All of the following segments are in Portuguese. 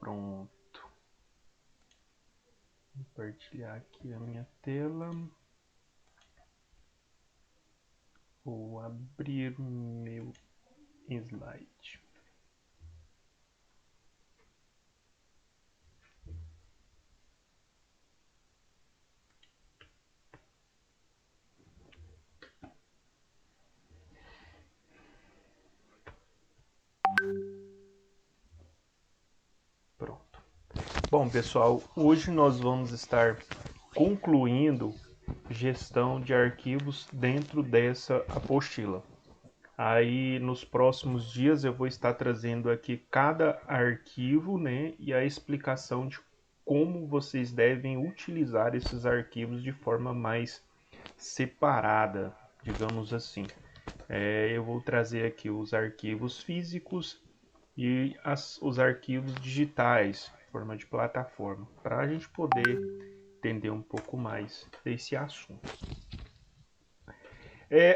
Pronto. Vou compartilhar aqui a minha tela. Vou abrir meu slide. Pronto. Bom, pessoal, hoje nós vamos estar concluindo gestão de arquivos dentro dessa apostila. Aí nos próximos dias eu vou estar trazendo aqui cada arquivo, né, e a explicação de como vocês devem utilizar esses arquivos de forma mais separada, digamos assim. Eu vou trazer aqui os arquivos físicos e os arquivos digitais, em forma de plataforma, para a gente poder entender um pouco mais desse assunto.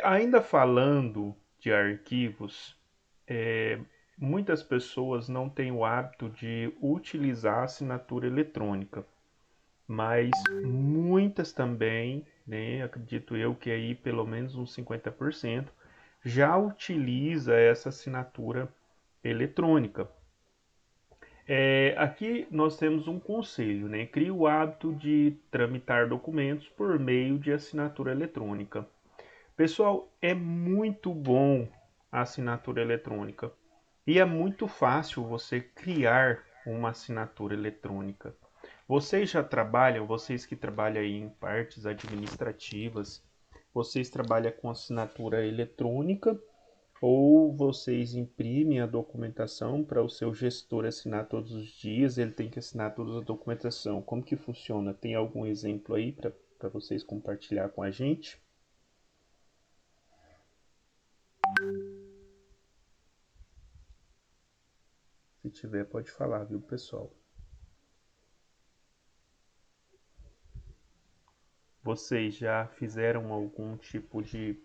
Ainda falando de arquivos, muitas pessoas não têm o hábito de utilizar a assinatura eletrônica, mas muitas também, né, acredito eu que aí pelo menos uns 50%, já utiliza essa assinatura eletrônica. Aqui nós temos um conselho, né? Crie o hábito de tramitar documentos por meio de assinatura eletrônica. Pessoal, é muito bom a assinatura eletrônica e é muito fácil você criar uma assinatura eletrônica. Vocês já trabalham, vocês que trabalham aí em partes administrativas, vocês trabalham com assinatura eletrônica ou vocês imprimem a documentação para o seu gestor assinar todos os dias, ele tem que assinar toda a documentação. Como que funciona? Tem algum exemplo aí para vocês compartilhar com a gente? Se tiver, pode falar, viu, pessoal? Vocês já fizeram algum tipo de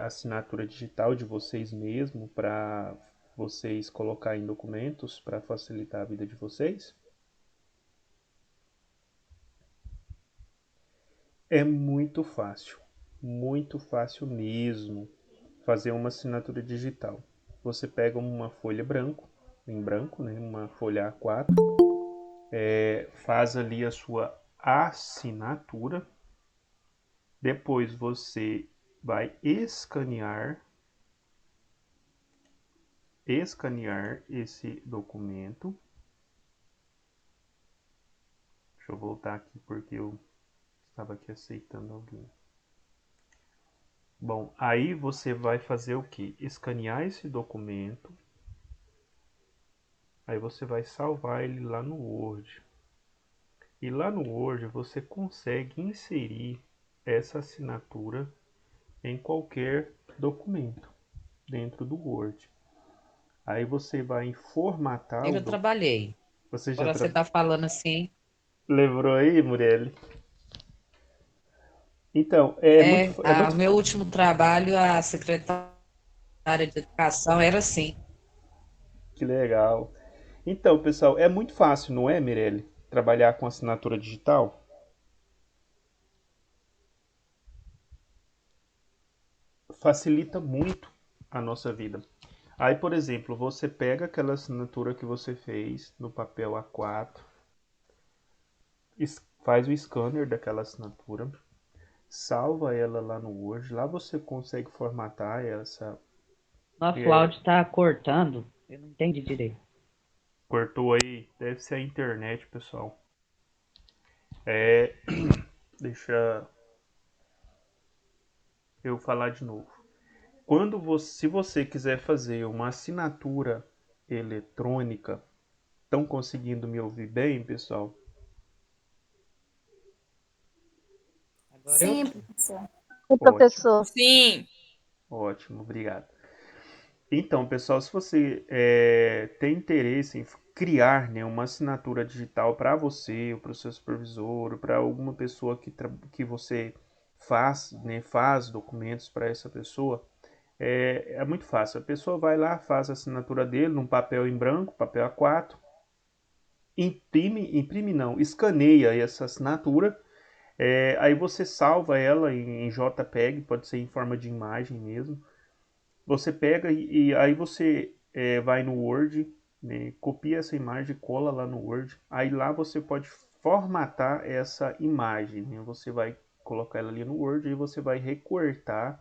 assinatura digital de vocês mesmo para vocês colocar em documentos para facilitar a vida de vocês? É muito fácil mesmo fazer uma assinatura digital. Você pega uma folha em branco, né, uma folha A4, faz ali a sua assinatura, depois você vai escanear esse documento. Deixa eu voltar aqui porque eu estava aqui aceitando alguém. Bom, aí você vai fazer o que? Escanear esse documento. Aí você vai salvar ele lá no Word. E lá no Word você consegue inserir essa assinatura em qualquer documento dentro do Word. Aí você vai formatar Eu o já documento. trabalhei. Você já Agora você está falando assim. lembrou aí, Muriel? Então, é muito, é muito. Meu último trabalho, a secretária de educação era assim. Que legal. Então, pessoal, é muito fácil, não é, Mirelle? Trabalhar com assinatura digital? Facilita muito a nossa vida. Aí, por exemplo, você pega aquela assinatura que você fez no papel A4, faz o scanner daquela assinatura, salva ela lá no Word, lá você consegue formatar essa. Nosso É, áudio está cortando. Eu não entendi direito. cortou aí, deve ser a internet, pessoal. É, deixa eu falar de novo. Se você quiser fazer uma assinatura eletrônica, estão conseguindo me ouvir bem, pessoal? Agora eu Sim, tô. professor. Sim, Ótimo, professor. Sim, ótimo, obrigado. Então, pessoal, se você tem interesse em criar, né, uma assinatura digital para você, ou para o seu supervisor, ou para alguma pessoa que você faz, né, faz documentos para essa pessoa, é muito fácil. A pessoa vai lá, faz a assinatura dele num papel em branco, papel A4, imprime não, escaneia essa assinatura, aí você salva ela em JPEG, pode ser em forma de imagem mesmo. Você pega e aí você vai no Word, né, copia essa imagem, cola lá no Word. Aí lá você pode formatar essa imagem, né? Você vai colocar ela ali no Word e você vai recortar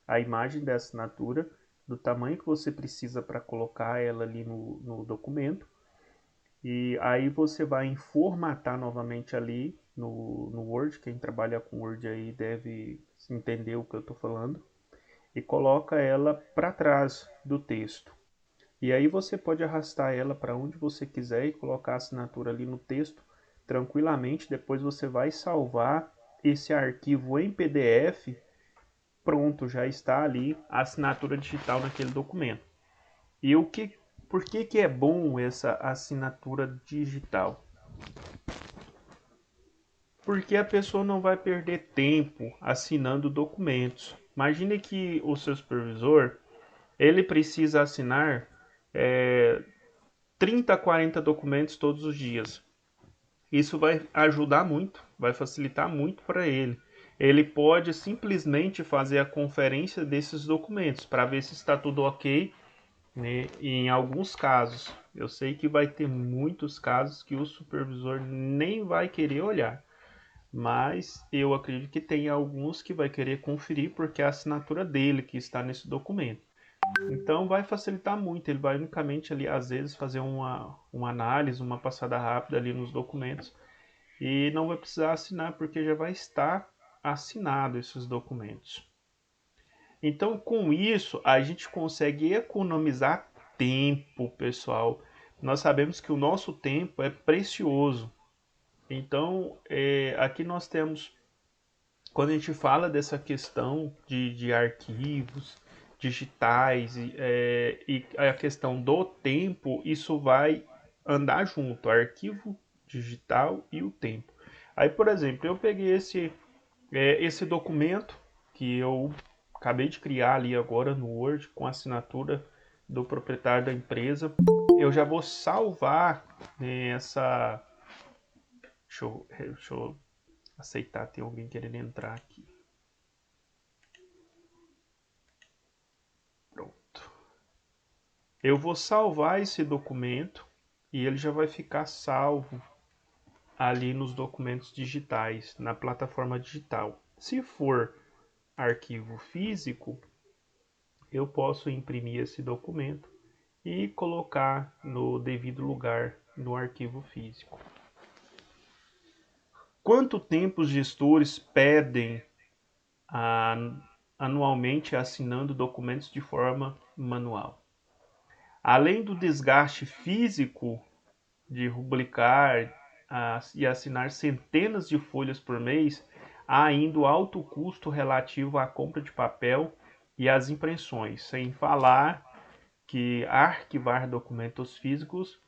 a imagem da assinatura do tamanho que você precisa para colocar ela ali no documento. E aí você vai formatar novamente ali no Word. Quem trabalha com Word aí deve entender o que eu estou falando. E coloca ela para trás do texto. E aí você pode arrastar ela para onde você quiser e colocar a assinatura ali no texto tranquilamente. Depois você vai salvar esse arquivo em PDF. Pronto, já está ali a assinatura digital naquele documento. E por que é bom essa assinatura digital? Porque a pessoa não vai perder tempo assinando documentos. Imagine que o seu supervisor ele precisa assinar 30, 40 documentos todos os dias. Isso vai ajudar muito, vai facilitar muito para ele. Ele pode simplesmente fazer a conferência desses documentos para ver se está tudo ok, né? E em alguns casos, eu sei que vai ter muitos casos que o supervisor nem vai querer olhar, mas eu acredito que tem alguns que vai querer conferir porque é a assinatura dele que está nesse documento. Então vai facilitar muito, ele vai unicamente ali às vezes fazer uma análise, uma passada rápida ali nos documentos e não vai precisar assinar porque já vai estar assinado esses documentos. Então com isso a gente consegue economizar tempo, pessoal. Nós sabemos que o nosso tempo é precioso. Então aqui nós temos, quando a gente fala dessa questão de arquivos digitais e a questão do tempo, isso vai andar junto, arquivo digital e o tempo. Aí, por exemplo, eu peguei esse documento que eu acabei de criar ali agora no Word com a assinatura do proprietário da empresa. Eu já vou salvar essa. Deixa eu aceitar, tem alguém querendo entrar aqui. Pronto. Eu vou salvar esse documento e ele já vai ficar salvo ali nos documentos digitais, na plataforma digital. Se for arquivo físico, eu posso imprimir esse documento e colocar no devido lugar no arquivo físico. Quanto tempo os gestores pedem anualmente assinando documentos de forma manual? Além do desgaste físico de rubricar e assinar centenas de folhas por mês, há ainda o alto custo relativo à compra de papel e às impressões, sem falar que arquivar documentos físicos,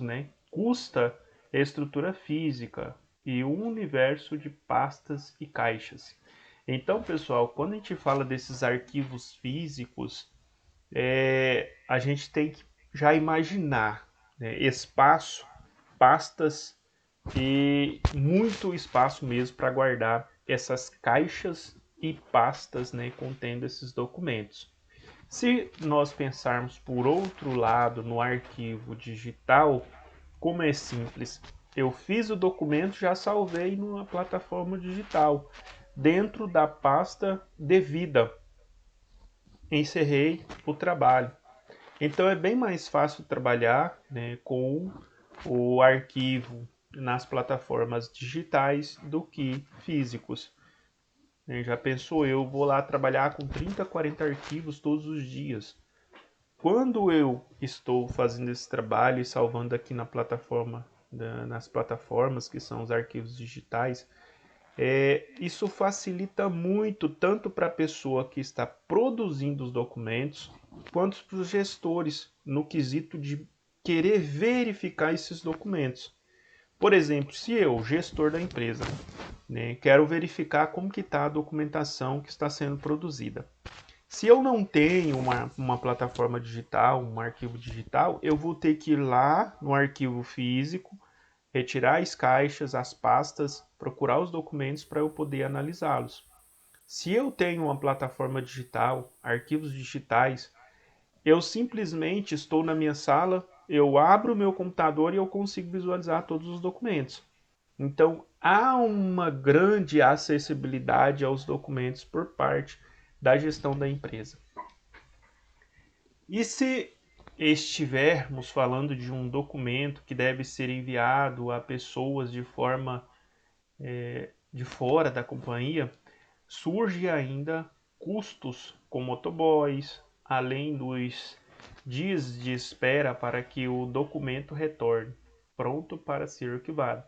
né, custa estrutura física e um universo de pastas e caixas. Então, pessoal, quando a gente fala desses arquivos físicos, a gente tem que já imaginar, né, espaço, pastas e muito espaço mesmo para guardar essas caixas e pastas, né, contendo esses documentos. Se nós pensarmos por outro lado no arquivo digital, como é simples, eu fiz o documento, já salvei numa plataforma digital, dentro da pasta devida, encerrei o trabalho. Então é bem mais fácil trabalhar, né, com o arquivo nas plataformas digitais do que físicos. Já pensou, eu vou lá trabalhar com 30, 40 arquivos todos os dias. Quando eu estou fazendo esse trabalho e salvando aqui na plataforma, nas plataformas que são os arquivos digitais, isso facilita muito tanto para a pessoa que está produzindo os documentos, quanto para os gestores no quesito de querer verificar esses documentos. Por exemplo, se eu, gestor da empresa, né, quero verificar como que está a documentação que está sendo produzida. Se eu não tenho uma plataforma digital, um arquivo digital, eu vou ter que ir lá no arquivo físico, retirar as caixas, as pastas, procurar os documentos para eu poder analisá-los. Se eu tenho uma plataforma digital, arquivos digitais, eu simplesmente estou na minha sala, eu abro o meu computador e eu consigo visualizar todos os documentos. Então, há uma grande acessibilidade aos documentos por parte da gestão da empresa. E se estivermos falando de um documento que deve ser enviado a pessoas de forma de fora da companhia, surge ainda custos com motoboys, além dos dias de espera para que o documento retorne, pronto para ser arquivado.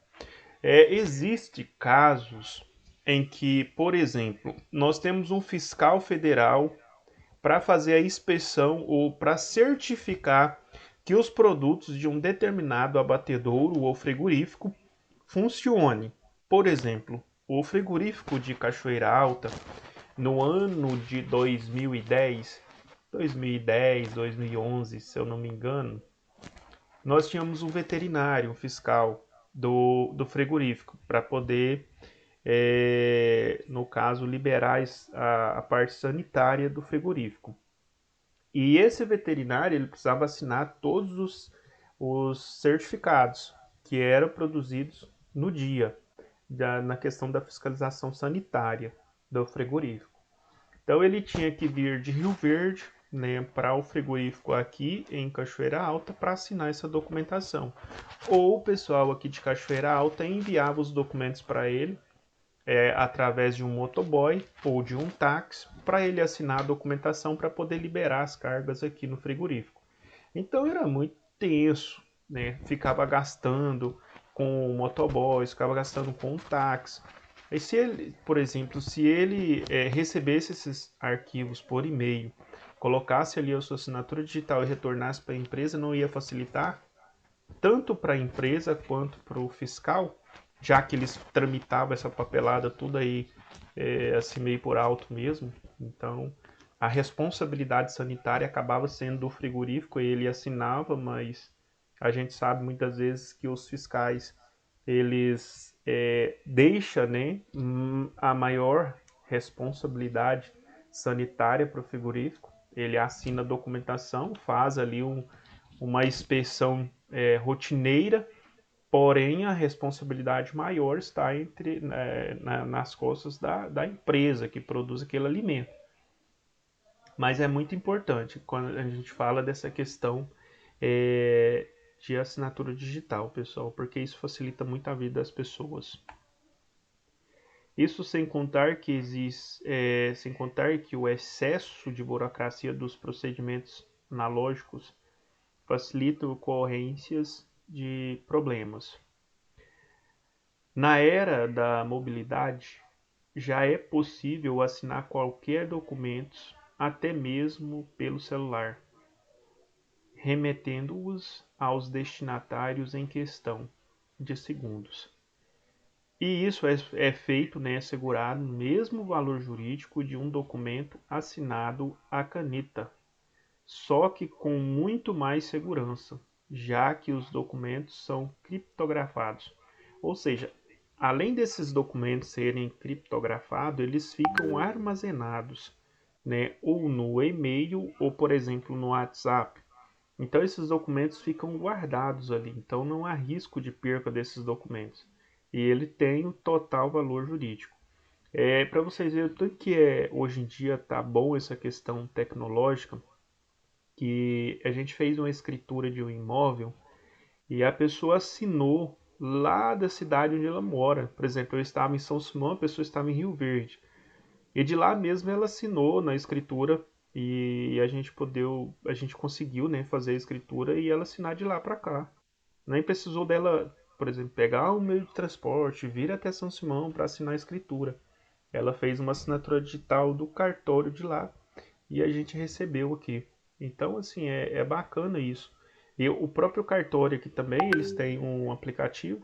Existem casos em que, por exemplo, nós temos um fiscal federal para fazer a inspeção ou para certificar que os produtos de um determinado abatedouro ou frigorífico funcionem. Por exemplo, o frigorífico de Cachoeira Alta, no ano de 2010, 2011, se eu não me engano, nós tínhamos um veterinário, um fiscal do frigorífico, para poder, no caso, liberar a parte sanitária do frigorífico. E esse veterinário ele precisava assinar todos os certificados que eram produzidos no dia, na questão da fiscalização sanitária do frigorífico. Então ele tinha que vir de Rio Verde, né, para o frigorífico aqui em Cachoeira Alta para assinar essa documentação. Ou o pessoal aqui de Cachoeira Alta enviava os documentos para ele através de um motoboy ou de um táxi para ele assinar a documentação para poder liberar as cargas aqui no frigorífico. Então era muito tenso, né? Ficava gastando com motoboys, ficava gastando com um táxi. E se ele, por exemplo, se ele recebesse esses arquivos por e-mail, colocasse ali a sua assinatura digital e retornasse para a empresa, não ia facilitar tanto para a empresa quanto para o fiscal, já que eles tramitavam essa papelada tudo aí assim meio por alto mesmo. Então a responsabilidade sanitária acabava sendo do frigorífico, ele assinava, mas a gente sabe muitas vezes que os fiscais eles deixam, né, a maior responsabilidade sanitária para o frigorífico. Ele assina a documentação, faz ali uma inspeção rotineira, porém a responsabilidade maior está nas costas da empresa que produz aquele alimento. Mas é muito importante quando a gente fala dessa questão de assinatura digital, pessoal, porque isso facilita muito a vida das pessoas. Isso sem contar que sem contar que o excesso de burocracia dos procedimentos analógicos facilita ocorrências de problemas. Na era da mobilidade, já é possível assinar qualquer documento, até mesmo pelo celular, remetendo-os aos destinatários em questão de segundos. E isso é feito, né, assegurado no mesmo valor jurídico de um documento assinado à caneta, só que com muito mais segurança, já que os documentos são criptografados. Ou seja, além desses documentos serem criptografados, eles ficam armazenados, né, ou no e-mail ou, por exemplo, no WhatsApp. Então esses documentos ficam guardados ali, então não há risco de perca desses documentos. E ele tem o total valor jurídico. Para vocês verem o tanto que hoje em dia tá bom essa questão tecnológica, que a gente fez uma escritura de um imóvel e a pessoa assinou lá da cidade onde ela mora. Por exemplo, eu estava em São Simão, a pessoa estava em Rio Verde. E de lá mesmo ela assinou na escritura e a gente conseguiu, né, fazer a escritura e ela assinar de lá para cá. Nem precisou dela, por exemplo, pegar um meio de transporte, vir até São Simão para assinar a escritura. Ela fez uma assinatura digital do cartório de lá e a gente recebeu aqui. Então, assim, é bacana isso. E o próprio cartório aqui também, eles têm um aplicativo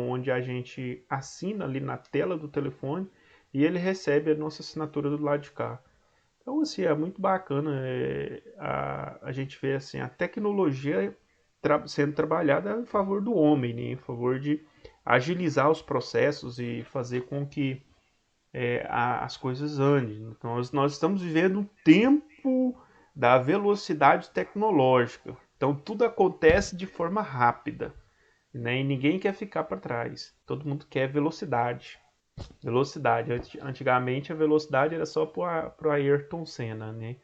onde a gente assina ali na tela do telefone e ele recebe a nossa assinatura do lado de cá. Então, assim, é muito bacana a gente ver assim, a tecnologia sendo trabalhada em favor do homem, né? Em favor de agilizar os processos e fazer com que as coisas andem. Então, nós estamos vivendo um tempo da velocidade tecnológica. Então, tudo acontece de forma rápida, né? E ninguém quer ficar para trás. Todo mundo quer velocidade. Velocidade. Antigamente a velocidade era só para o Ayrton Senna, né?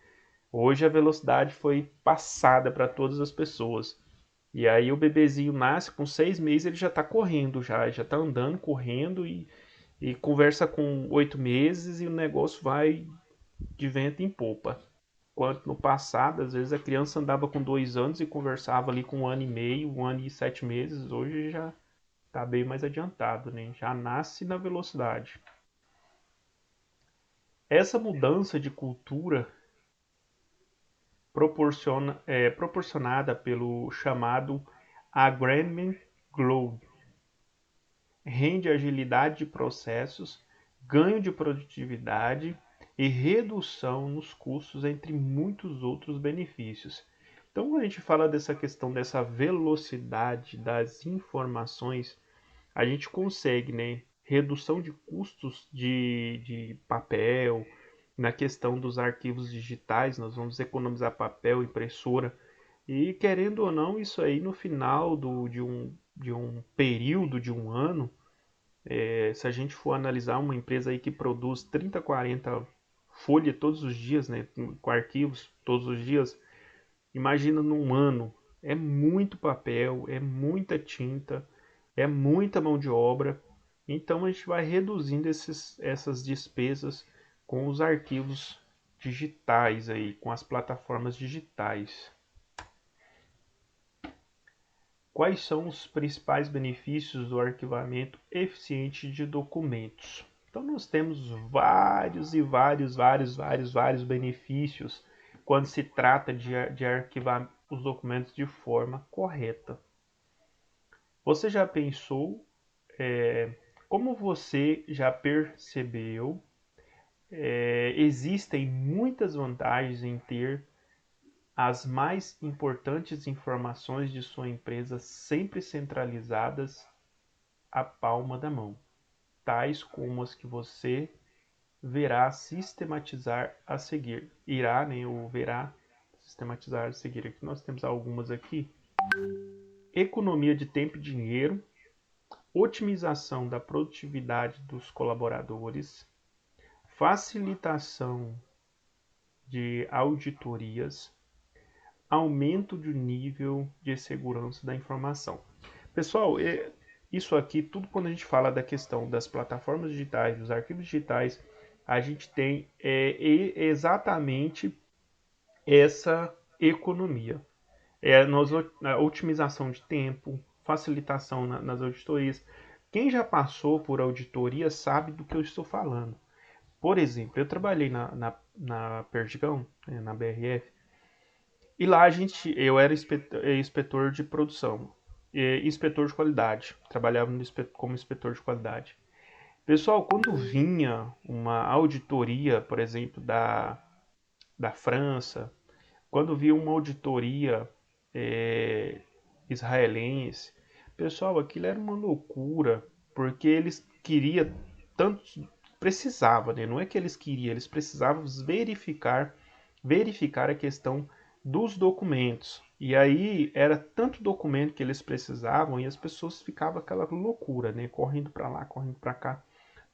Hoje a velocidade foi passada para todas as pessoas. E aí o bebezinho nasce com 6 meses, ele já está correndo, já está andando, correndo e conversa com 8 meses e o negócio vai de vento em popa. Enquanto no passado, às vezes a criança andava com 2 anos e conversava ali com 1 ano e meio, 1 ano e 7 meses. Hoje já está bem mais adiantado, né? Já nasce na velocidade. Essa mudança de cultura proporcionada pelo chamado Agreement Globe rende agilidade de processos, ganho de produtividade e redução nos custos, entre muitos outros benefícios. Então, quando a gente fala dessa questão dessa velocidade das informações, a gente consegue, né, redução de custos de papel, na questão dos arquivos digitais, nós vamos economizar papel, impressora, e querendo ou não, isso aí no final de um período de um ano, se a gente for analisar uma empresa aí que produz 30, 40 folhas todos os dias, né, com arquivos todos os dias, imagina num ano, é muito papel, é muita tinta, é muita mão de obra. Então a gente vai reduzindo essas despesas com os arquivos digitais aí, com as plataformas digitais. Quais são os principais benefícios do arquivamento eficiente de documentos? Então nós temos vários e vários benefícios quando se trata de arquivar os documentos de forma correta. Você já pensou, como você já percebeu, existem muitas vantagens em ter as mais importantes informações de sua empresa sempre centralizadas à palma da mão, tais como as que você verá sistematizar a seguir. Irá, né, ou verá sistematizar a seguir. Aqui nós temos algumas aqui. Economia de tempo e dinheiro, otimização da produtividade dos colaboradores, facilitação de auditorias, aumento do nível de segurança da informação. Pessoal, isso aqui, tudo quando a gente fala da questão das plataformas digitais, dos arquivos digitais, a gente tem exatamente essa economia. A otimização de tempo, facilitação nas auditorias. Quem já passou por auditoria sabe do que eu estou falando. Por exemplo, eu trabalhei na Perdigão, na BRF, e lá eu era inspetor de produção, inspetor de qualidade, trabalhava como inspetor de qualidade. Pessoal, quando vinha uma auditoria, por exemplo, da França, quando vinha uma auditoria israelense, pessoal, aquilo era uma loucura, porque eles queriam tanto, precisava, né? Não é que eles queriam, eles precisavam verificar a questão dos documentos. E aí era tanto documento que eles precisavam e as pessoas ficavam aquela loucura, né? Correndo para lá, correndo para cá.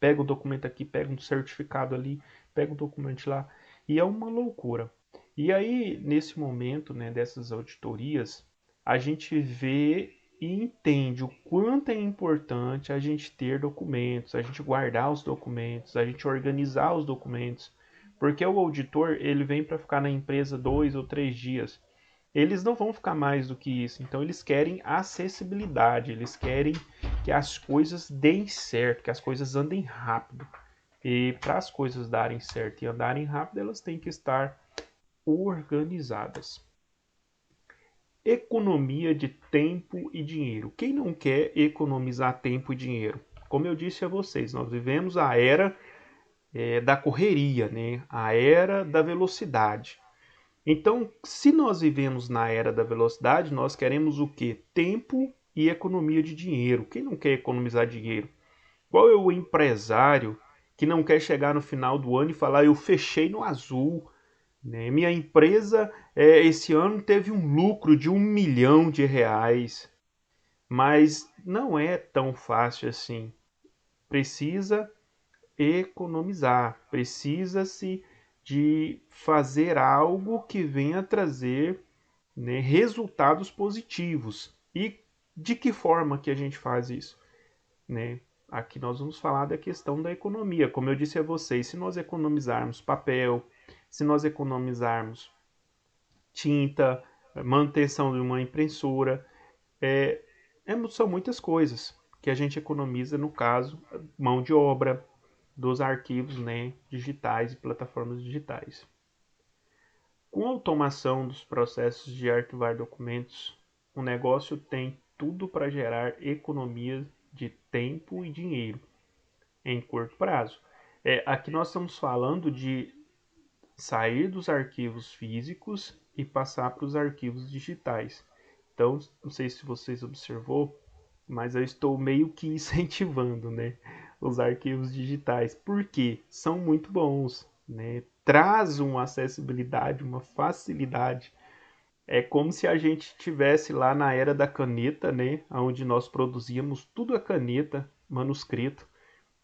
Pega o documento aqui, pega um certificado ali, pega o documento lá. E é uma loucura. E aí, nesse momento, né, dessas auditorias, a gente vê e entende o quanto é importante a gente ter documentos, a gente guardar os documentos, a gente organizar os documentos, porque o auditor ele vem para ficar na empresa 2 ou 3 dias. Eles não vão ficar mais do que isso, então eles querem acessibilidade, eles querem que as coisas deem certo, que as coisas andem rápido. E para as coisas darem certo e andarem rápido, elas têm que estar organizadas. Economia de tempo e dinheiro. Quem não quer economizar tempo e dinheiro? Como eu disse a vocês, nós vivemos a era da correria, né? A era da velocidade. Então, se nós vivemos na era da velocidade, nós queremos o quê? Tempo e economia de dinheiro. Quem não quer economizar dinheiro? Qual é o empresário que não quer chegar no final do ano e falar: eu fechei no azul, né? Minha empresa esse ano teve um lucro de R$ 1 milhão, mas não é tão fácil assim. Precisa economizar, precisa-se de fazer algo que venha trazer, né, resultados positivos. E de que forma que a gente faz isso, né? Aqui nós vamos falar da questão da economia. Como eu disse a vocês, se nós economizarmos papel, se nós economizarmos tinta, manutenção de uma impressora, é, são muitas coisas que a gente economiza, no caso, mão de obra dos arquivos, né, digitais e plataformas digitais. Com a automação dos processos de arquivar documentos, o negócio tem tudo para gerar economia de tempo e dinheiro em curto prazo. Aqui nós estamos falando de sair dos arquivos físicos e passar para os arquivos digitais. Então, não sei se vocês observou, mas eu estou meio que incentivando, né, os arquivos digitais, porque são muito bons, né? Traz uma acessibilidade, uma facilidade. É como se a gente tivesse lá na era da caneta, né, onde nós produzíamos tudo a caneta, manuscrito,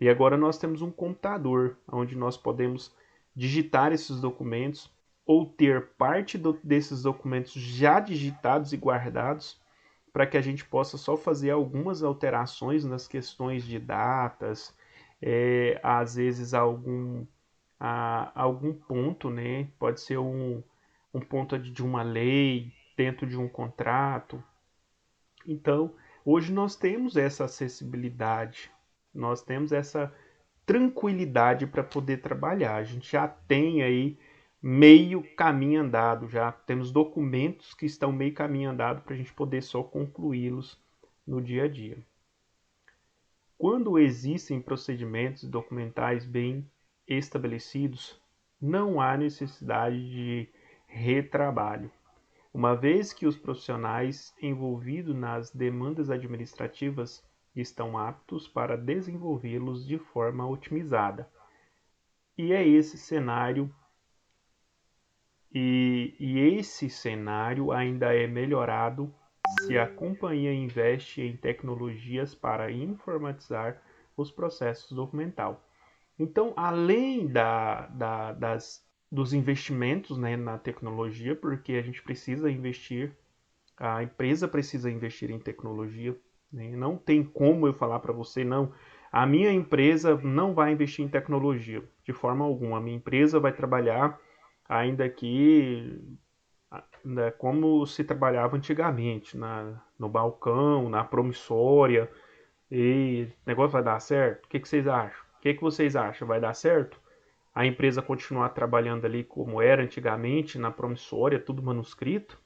e agora nós temos um computador, onde nós podemos digitar esses documentos ou ter parte desses documentos já digitados e guardados para que a gente possa só fazer algumas alterações nas questões de datas, às vezes algum ponto, né? Pode ser um ponto de uma lei dentro de um contrato. Então, hoje nós temos essa acessibilidade, nós temos essa tranquilidade para poder trabalhar. A gente já tem aí meio caminho andado, já temos documentos que estão meio caminho andado para a gente poder só concluí-los no dia a dia. Quando existem procedimentos documentais bem estabelecidos, não há necessidade de retrabalho, uma vez que os profissionais envolvidos nas demandas administrativas estão aptos para desenvolvê-los de forma otimizada. E é esse cenário esse cenário ainda é melhorado se a companhia investe em tecnologias para informatizar os processos documental. Então, além dos investimentos, né, na tecnologia, porque a gente precisa investir, a empresa precisa investir em tecnologia, né? Não tem como eu falar para você, não, a minha empresa não vai investir em tecnologia, de forma alguma. A minha empresa vai trabalhar ainda que, né, como se trabalhava antigamente, no balcão, na promissória, e o negócio vai dar certo? O que vocês acham? O que vocês acham? Vai dar certo? A empresa continuar trabalhando ali como era antigamente, na promissória, tudo manuscrito?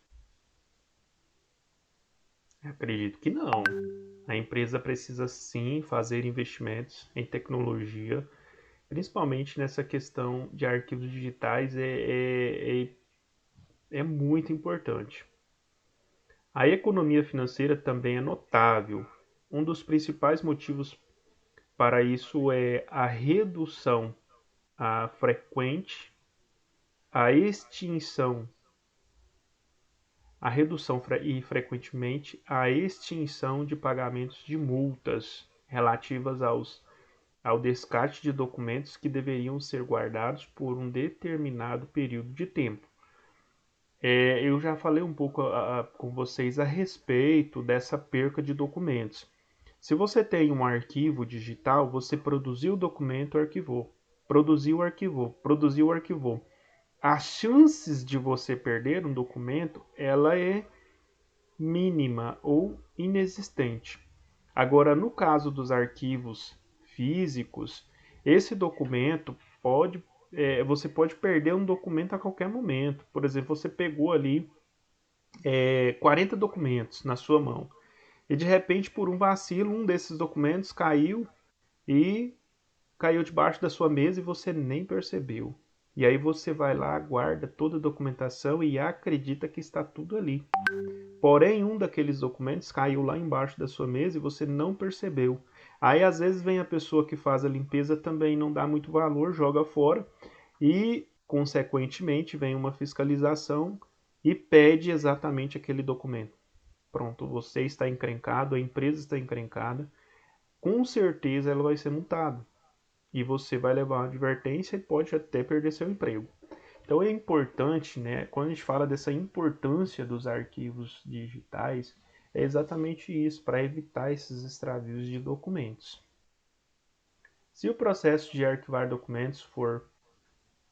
Eu acredito que não. A empresa precisa sim fazer investimentos em tecnologia, principalmente nessa questão de arquivos digitais, é muito importante. A economia financeira também é notável. Um dos principais motivos para isso é a redução frequente, a extinção, a redução e frequentemente a extinção de pagamentos de multas relativas ao descarte de documentos que deveriam ser guardados por um determinado período de tempo. Eu já falei um pouco com vocês a respeito dessa perca de documentos. Se você tem um arquivo digital, você produziu o documento, arquivou. Produziu, arquivou. Produziu, arquivou. As chances de você perder um documento, ela é mínima ou inexistente. Agora, no caso dos arquivos físicos, esse documento você pode perder um documento a qualquer momento. Por exemplo, você pegou ali 40 documentos na sua mão e de repente, por um vacilo, um desses documentos caiu e caiu debaixo da sua mesa e você nem percebeu. E aí você vai lá, guarda toda a documentação e acredita que está tudo ali. Porém, um daqueles documentos caiu lá embaixo da sua mesa e você não percebeu. Aí às vezes vem a pessoa que faz a limpeza também não dá muito valor, joga fora e, consequentemente, vem uma fiscalização e pede exatamente aquele documento. Pronto, você está encrencado, a empresa está encrencada, com certeza ela vai ser multada. E você vai levar uma advertência e pode até perder seu emprego. Então é importante, né, quando a gente fala dessa importância dos arquivos digitais, é exatamente isso, para evitar esses extravios de documentos. Se o processo de arquivar documentos for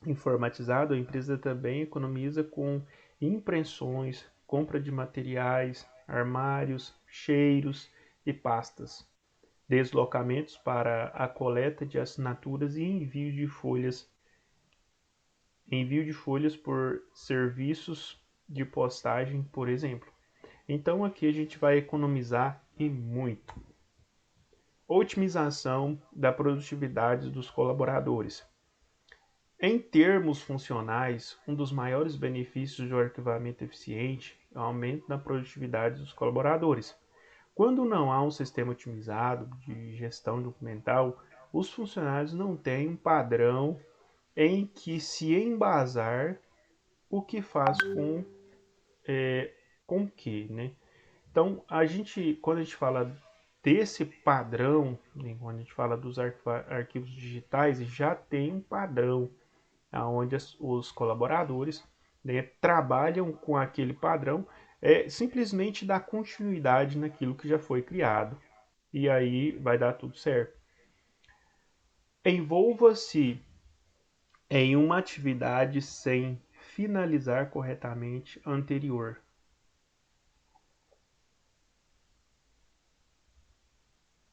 informatizado, a empresa também economiza com impressões, compra de materiais, armários, cheiros e pastas, deslocamentos para a coleta de assinaturas e envio de folhas por serviços de postagem, por exemplo. Então aqui a gente vai economizar e muito. Otimização da produtividade dos colaboradores. Em termos funcionais, um dos maiores benefícios do arquivamento eficiente é o aumento da produtividade dos colaboradores. Quando não há um sistema otimizado de gestão documental, os funcionários não têm um padrão em que se embasar o que faz com o que, né? Então, quando a gente fala desse padrão, né, quando a gente fala dos arquivos digitais, já tem um padrão onde os colaboradores, né, trabalham com aquele padrão, simplesmente dar continuidade naquilo que já foi criado. E aí vai dar tudo certo. Envolva-se em uma atividade sem finalizar corretamente a anterior.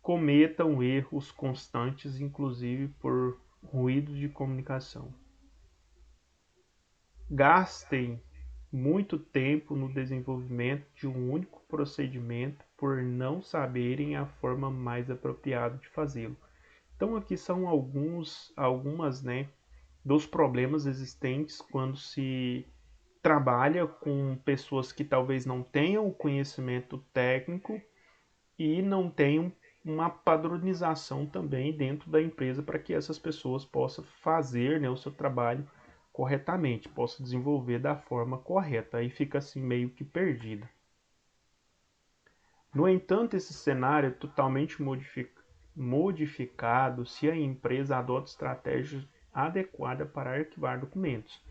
Cometam erros constantes, inclusive por ruídos de comunicação. Gastem muito tempo no desenvolvimento de um único procedimento por não saberem a forma mais apropriada de fazê-lo. Então aqui são algumas, né, dos problemas existentes quando se trabalha com pessoas que talvez não tenham o conhecimento técnico e não tenham uma padronização também dentro da empresa para que essas pessoas possam fazer, né, o seu trabalho corretamente, possam desenvolver da forma correta. Aí fica assim meio que perdida. No entanto, esse cenário é totalmente modificado se a empresa adota estratégias adequadas para arquivar documentos.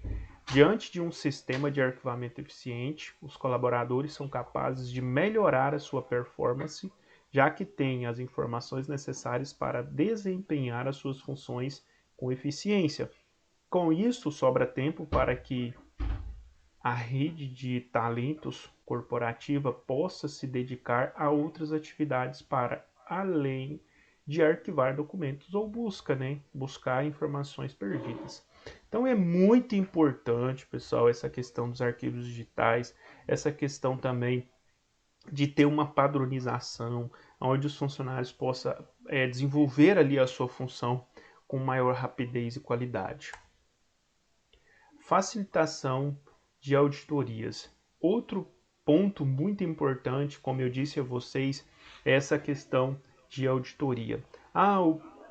Diante de um sistema de arquivamento eficiente, os colaboradores são capazes de melhorar a sua performance, já que têm as informações necessárias para desempenhar as suas funções com eficiência. Com isso, sobra tempo para que a rede de talentos corporativa possa se dedicar a outras atividades para além de arquivar documentos ou buscar informações perdidas. Então é muito importante, pessoal, essa questão dos arquivos digitais, essa questão também de ter uma padronização, onde os funcionários possam desenvolver ali a sua função com maior rapidez e qualidade. Facilitação de auditorias. Outro ponto muito importante, como eu disse a vocês, é essa questão de auditoria.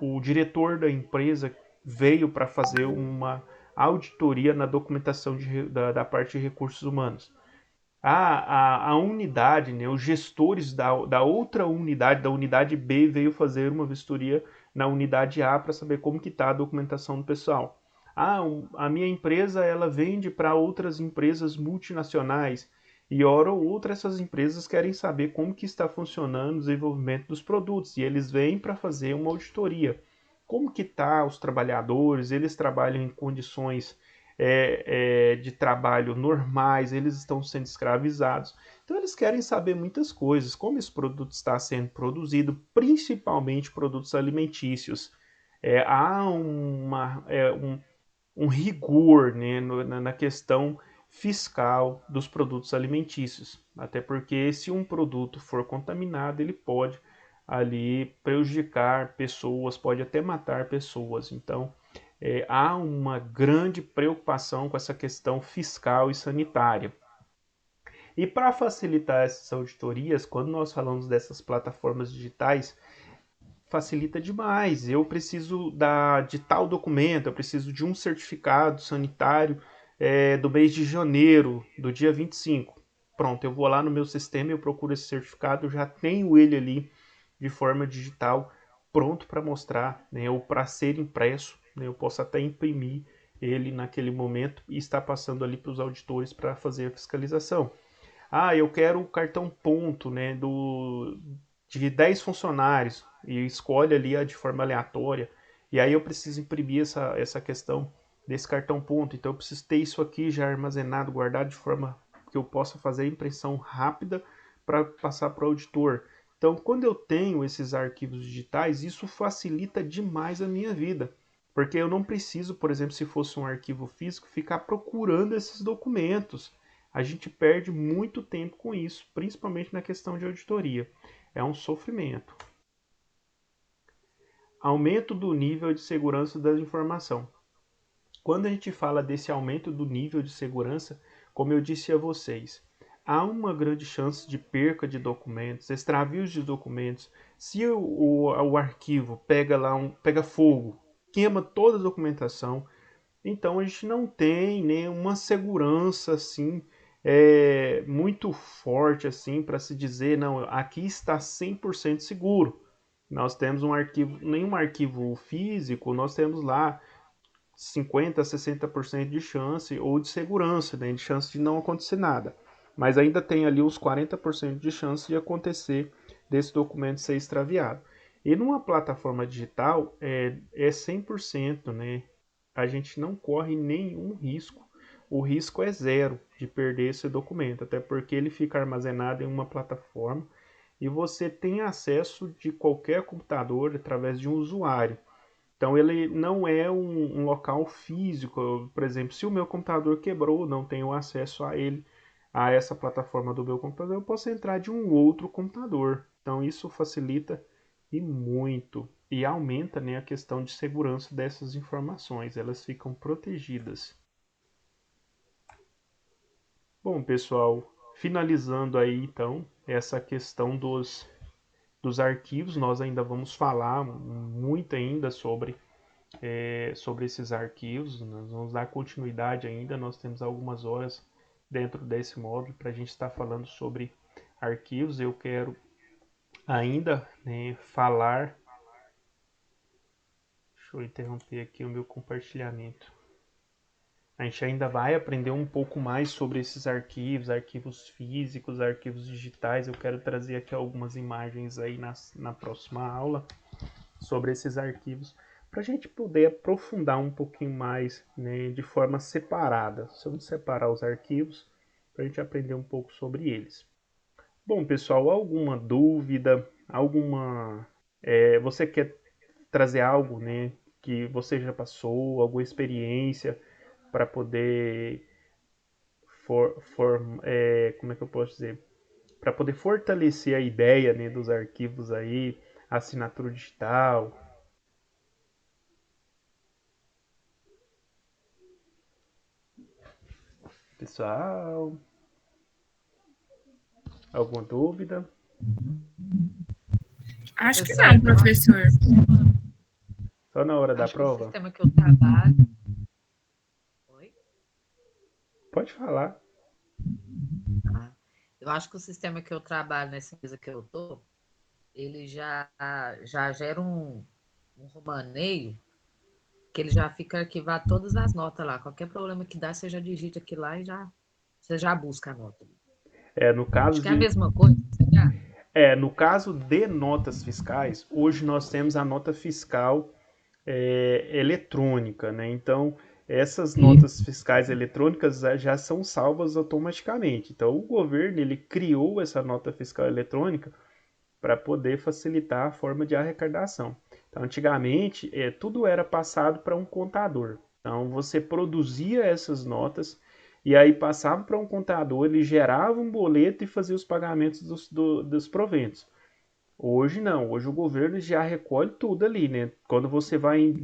O diretor da empresa veio para fazer uma auditoria na documentação da parte de recursos humanos. A unidade, né, os gestores da outra unidade, da unidade B, veio fazer uma vistoria na unidade A para saber como que está a documentação do pessoal. A minha empresa ela vende para outras empresas multinacionais e hora ou outra essas empresas querem saber como que está funcionando o desenvolvimento dos produtos e eles vêm para fazer uma auditoria. Como que tá os trabalhadores? Eles trabalham em condições de trabalho normais? Eles estão sendo escravizados? Então eles querem saber muitas coisas, como esse produto está sendo produzido, principalmente produtos alimentícios. Há um rigor, né, na questão fiscal dos produtos alimentícios. Até porque se um produto for contaminado, ele pode ali prejudicar pessoas, pode até matar pessoas. Então, há uma grande preocupação com essa questão fiscal e sanitária. E para facilitar essas auditorias, quando nós falamos dessas plataformas digitais, facilita demais. Eu preciso de tal documento, eu preciso de um certificado sanitário do mês de janeiro, do dia 25. Pronto, eu vou lá no meu sistema, eu procuro esse certificado, eu já tenho ele ali de forma digital, pronto para mostrar, né, ou para ser impresso. Né, eu posso até imprimir ele naquele momento e estar passando ali para os auditores para fazer a fiscalização. Ah, eu quero o cartão ponto, né, de 10 funcionários e escolhe ali de forma aleatória. E aí eu preciso imprimir essa questão desse cartão ponto. Então eu preciso ter isso aqui já armazenado, guardado de forma que eu possa fazer a impressão rápida para passar para o auditor. Então, quando eu tenho esses arquivos digitais, isso facilita demais a minha vida. Porque eu não preciso, por exemplo, se fosse um arquivo físico, ficar procurando esses documentos. A gente perde muito tempo com isso, principalmente na questão de auditoria. É um sofrimento. Aumento do nível de segurança da informação. Quando a gente fala desse aumento do nível de segurança, como eu disse a vocês, há uma grande chance de perca de documentos, extravios de documentos. Se o arquivo pega fogo, queima toda a documentação, então a gente não tem, né, uma segurança assim muito forte assim para se dizer, não, aqui está 100% seguro. Nós temos um arquivo, nenhum arquivo físico, nós temos lá 50 a 60% de chance ou de segurança, né, de chance de não acontecer nada. Mas ainda tem ali uns 40% de chance de acontecer desse documento ser extraviado. E numa plataforma digital é 100%, né? A gente não corre nenhum risco. O risco é zero de perder esse documento, até porque ele fica armazenado em uma plataforma e você tem acesso de qualquer computador através de um usuário. Então ele não é um local físico. Por exemplo, se o meu computador quebrou, não tenho acesso a ele, a essa plataforma do meu computador, eu posso entrar de um outro computador. Então isso facilita e muito e aumenta, né, a questão de segurança dessas informações. Elas ficam protegidas. Bom, pessoal, finalizando aí então essa questão dos arquivos, nós ainda vamos falar muito ainda sobre esses arquivos. Nós vamos dar continuidade ainda, nós temos algumas horas dentro desse módulo para a gente estar falando sobre arquivos. Eu quero ainda, né, falar. Deixa eu interromper aqui o meu compartilhamento. A gente ainda vai aprender um pouco mais sobre esses arquivos, arquivos físicos, arquivos digitais. Eu quero trazer aqui algumas imagens aí na próxima aula sobre esses arquivos, para a gente poder aprofundar um pouquinho mais, né, de forma separada. Vamos separar os arquivos para a gente aprender um pouco sobre eles. Bom, pessoal, alguma dúvida? Você quer trazer algo, né, que você já passou, alguma experiência para poder como é que eu posso dizer? Para poder fortalecer a ideia, né, dos arquivos aí, assinatura digital. Pessoal, alguma dúvida? Acho que não, professor. Só na hora da Acho que o prova? sistema que eu trabalho. Oi? Pode falar. Ah, eu acho que o sistema que eu trabalho nessa empresa que eu tô, ele já gera um romaneio que ele já fica arquivado todas as notas lá. Qualquer problema que dá, você já digita aqui lá e você já busca a nota. No Acho caso que é a de, mesma coisa, será? no caso de notas fiscais, hoje nós temos a nota fiscal eletrônica, né? Então, essas notas fiscais eletrônicas já são salvas automaticamente. Então, o governo ele criou essa nota fiscal eletrônica para poder facilitar a forma de arrecadação. Então, antigamente, tudo era passado para um contador. Então, você produzia essas notas e aí passava para um contador, ele gerava um boleto e fazia os pagamentos dos proventos. Hoje não, hoje o governo já recolhe tudo ali, né? Quando você vai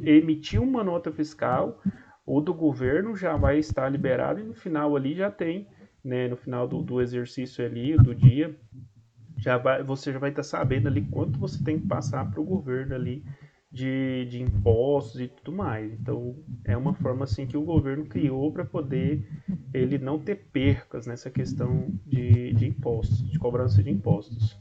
emitir uma nota fiscal, o do governo já vai estar liberado e no final ali já tem, né? No final do exercício ali, do dia, você já vai estar sabendo ali quanto você tem que passar para o governo ali de impostos e tudo mais. Então é uma forma assim que o governo criou para poder ele não ter percas nessa questão de impostos, de cobrança de impostos.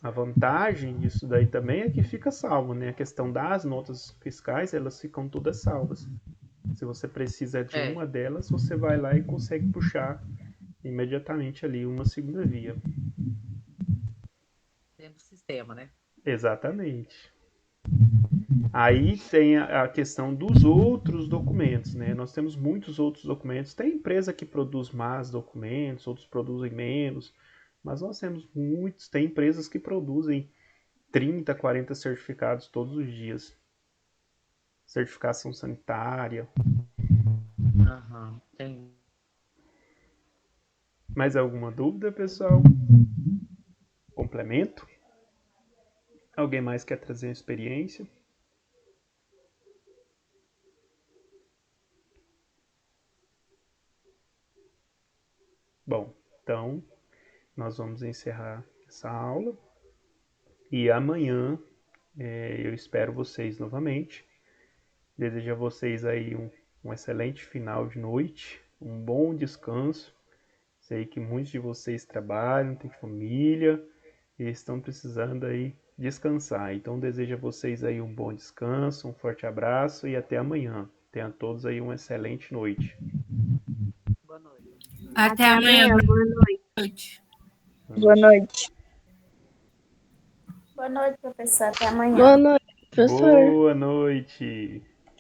A vantagem disso daí também é que fica salvo, né? A questão das notas fiscais, elas ficam todas salvas. Se você precisa de É, uma delas, você vai lá e consegue puxar imediatamente ali uma segunda via. dentro do sistema, né? Exatamente. Aí tem a questão dos outros documentos, né? Nós temos muitos outros documentos. Tem empresa que produz mais documentos, outros produzem menos, mas nós temos muitos. Tem empresas que produzem 30, 40 certificados todos os dias. Certificação sanitária. Aham, tem. Mais alguma dúvida, pessoal? Complemento? Alguém mais quer trazer uma experiência? Bom, então nós vamos encerrar essa aula e amanhã eu espero vocês novamente. Desejo a vocês aí um excelente final de noite, um bom descanso. Sei que muitos de vocês trabalham, têm família e estão precisando aí descansar. Então desejo a vocês aí um bom descanso, um forte abraço e até amanhã. Tenham todos aí uma excelente noite. Boa noite. Até amanhã. Boa noite. Boa noite. Boa noite, professor. Até amanhã. Boa noite, professor. Boa noite.